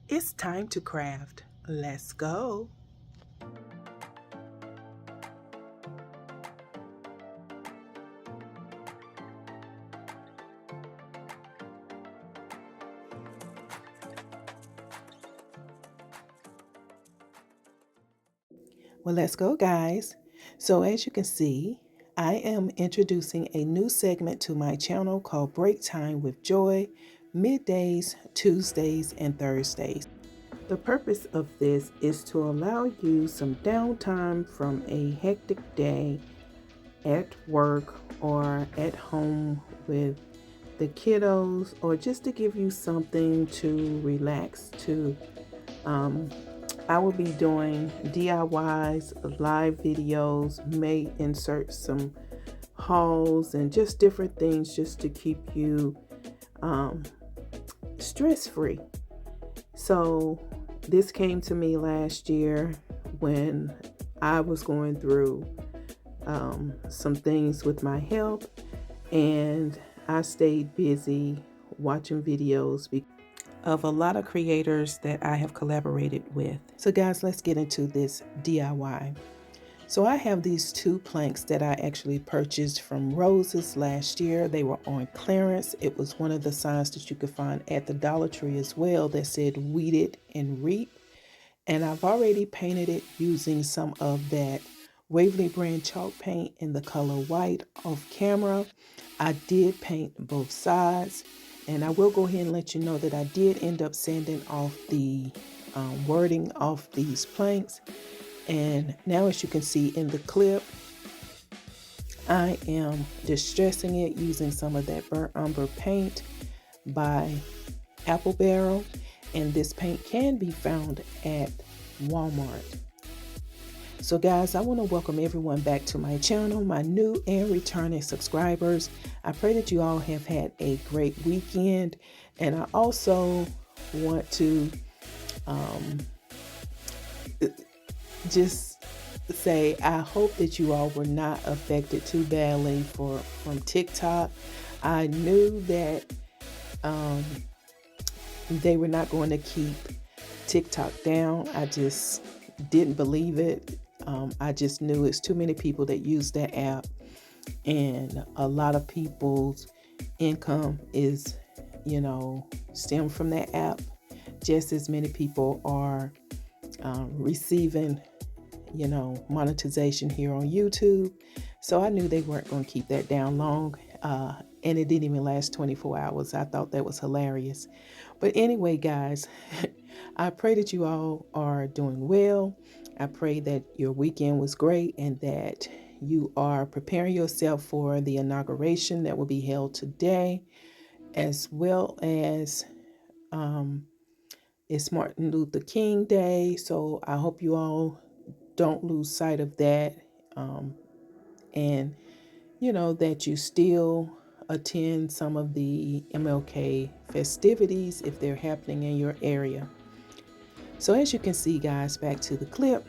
It's time to craft. Let's go. Well, let's go, guys. So as you can see, I am introducing a new segment to my channel called Break Time with Joy, middays, Tuesdays, and Thursdays. The purpose of this is to allow you some downtime from a hectic day at work or at home with the kiddos, or just to give you something to relax to. I will be doing DIYs, live videos, may insert some hauls and just different things just to keep you stress-free. So this came to me last year when I was going through some things with my health, and I stayed busy watching videos of a lot of creators that I have collaborated with. So guys, let's get into this DIY. So I have these two planks that I actually purchased from Roses last year. They were on clearance. It was one of the signs that you could find at the Dollar Tree as well that said "Weed It and Reap." And I've already painted it using some of that Waverly brand chalk paint in the color white off camera. I did paint both sides, and I will go ahead and let you know that I did end up sanding off the wording off these planks. And now, as you can see in the clip, I am distressing it using some of that burnt umber paint by Apple Barrel, and this paint can be found at Walmart. So guys, I want to welcome everyone back to my channel, my new and returning subscribers. I pray that you all have had a great weekend, and I also want to just say I hope that you all were not affected too badly from TikTok. I knew that they were not going to keep TikTok down. I just didn't believe it. I just knew it's too many people that use that app, and a lot of people's income is, stemmed from that app. Just as many people are receiving, monetization here on YouTube. So I knew they weren't going to keep that down long. And it didn't even last 24 hours. I thought that was hilarious. But anyway, guys, I pray that you all are doing well. I pray that your weekend was great and that you are preparing yourself for the inauguration that will be held today, as well as it's Martin Luther King Day. So I hope you all don't lose sight of that, and that you still attend some of the MLK festivities if they're happening in your area. So as you can see, guys, back to the clip,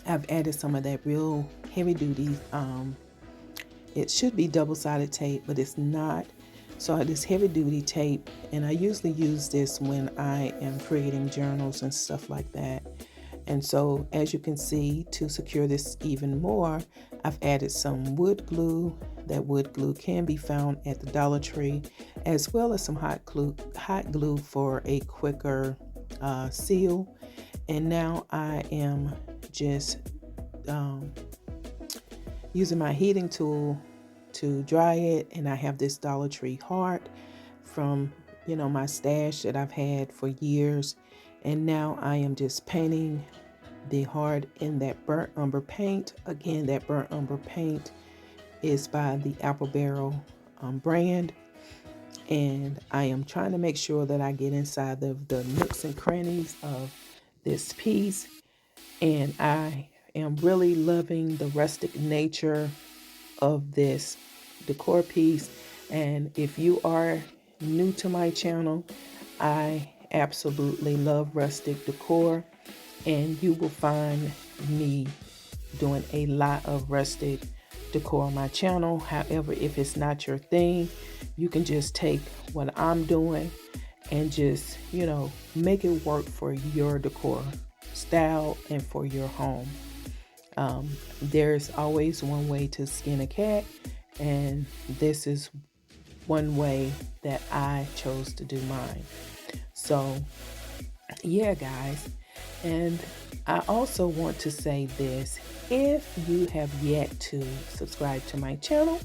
I've added some of that real heavy duty, it should be double-sided tape, but it's not. So I have this heavy duty tape, and I usually use this when I am creating journals and stuff like that. And so as you can see, to secure this even more, I've added some wood glue. That wood glue can be found at the Dollar Tree, as well as some hot glue for a quicker seal. And now I am just using my heating tool to dry it, and I have this Dollar Tree heart from my stash that I've had for years, and now I am just painting the heart in that burnt umber paint. Again, that burnt umber paint is by the Apple Barrel brand, and I am trying to make sure that I get inside the nooks and crannies of this piece, and I am really loving the rustic nature of this decor piece. And if you are new to my channel, I absolutely love rustic decor, and you will find me doing a lot of rustic decor on my channel. However, if it's not your thing, you can just take what I'm doing and just, you know, make it work for your decor style and for your home. There's always one way to skin a cat, and this is one way that I chose to do mine. So yeah, guys. And I also want to say this: if you have yet to subscribe to my channel,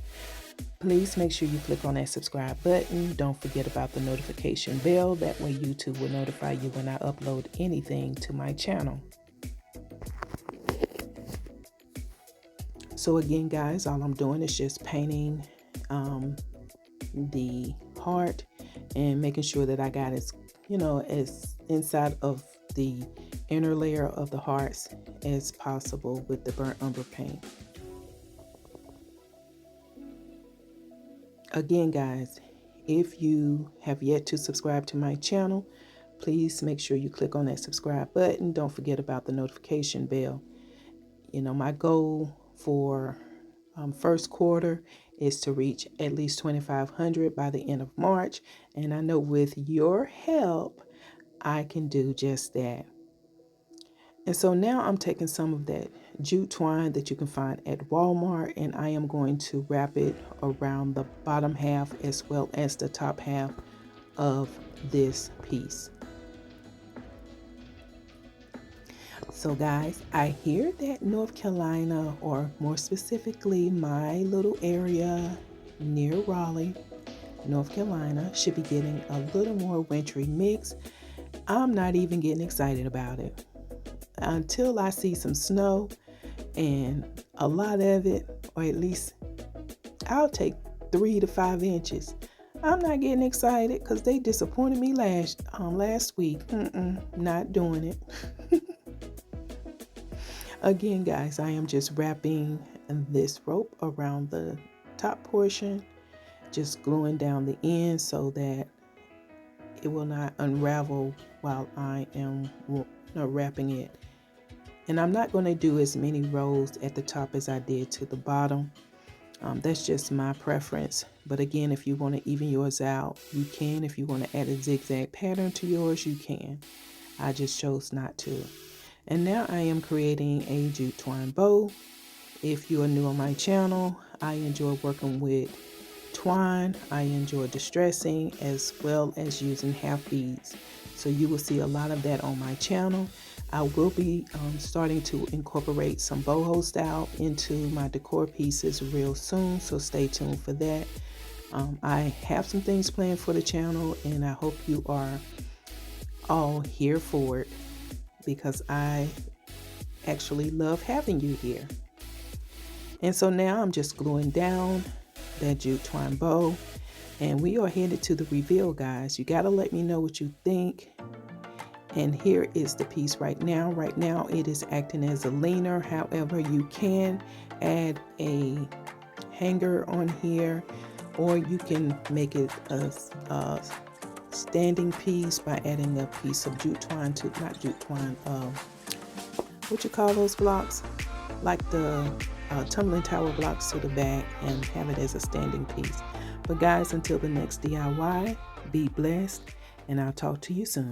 please make sure you click on that subscribe button. Don't forget about the notification bell. That way YouTube will notify you when I upload anything to my channel. So again, guys, all I'm doing is just painting the heart and making sure that I got as, you know, as inside of the inner layer of the hearts as possible with the burnt umber paint. Again, guys, if you have yet to subscribe to my channel, please make sure you click on that subscribe button. Don't forget about the notification bell. You know, my goal for first quarter is to reach at least 2,500 by the end of March. And I know with your help, I can do just that. And so now I'm taking some of that jute twine that you can find at Walmart, and I am going to wrap it around the bottom half as well as the top half of this piece. So guys, I hear that North Carolina, or more specifically my little area near Raleigh, North Carolina, should be getting a little more wintry mix. I'm not even getting excited about it until I see some snow, and a lot of it, or at least I'll take 3 to 5 inches. I'm not getting excited because they disappointed me last week. Not doing it. Again, guys, I am just wrapping this rope around the top portion, just gluing down the end so that it will not unravel while I am wrapping it. And I'm not going to do as many rows at the top as I did to the bottom. That's just my preference. But again, if you want to even yours out, you can. If you want to add a zigzag pattern to yours, you can. I just chose not to. And now I am creating a jute twine bow. If you are new on my channel, I enjoy working with twine. I enjoy distressing as well as using half beads. So you will see a lot of that on my channel. I will be starting to incorporate some boho style into my decor pieces real soon, so stay tuned for that. I have some things planned for the channel, and I hope you are all here for it, because I actually love having you here. And so now I'm just gluing down that jute twine bow, and we are headed to the reveal, guys. You got to let me know what you think. And here is the piece right now. Right now it is acting as a leaner. However, you can add a hanger on here, or you can make it a standing piece by adding a piece of jute twine to, not jute twine, what you call those blocks? Like the tumbling tower blocks to the back, and have it as a standing piece. But guys, until the next DIY, be blessed, and I'll talk to you soon.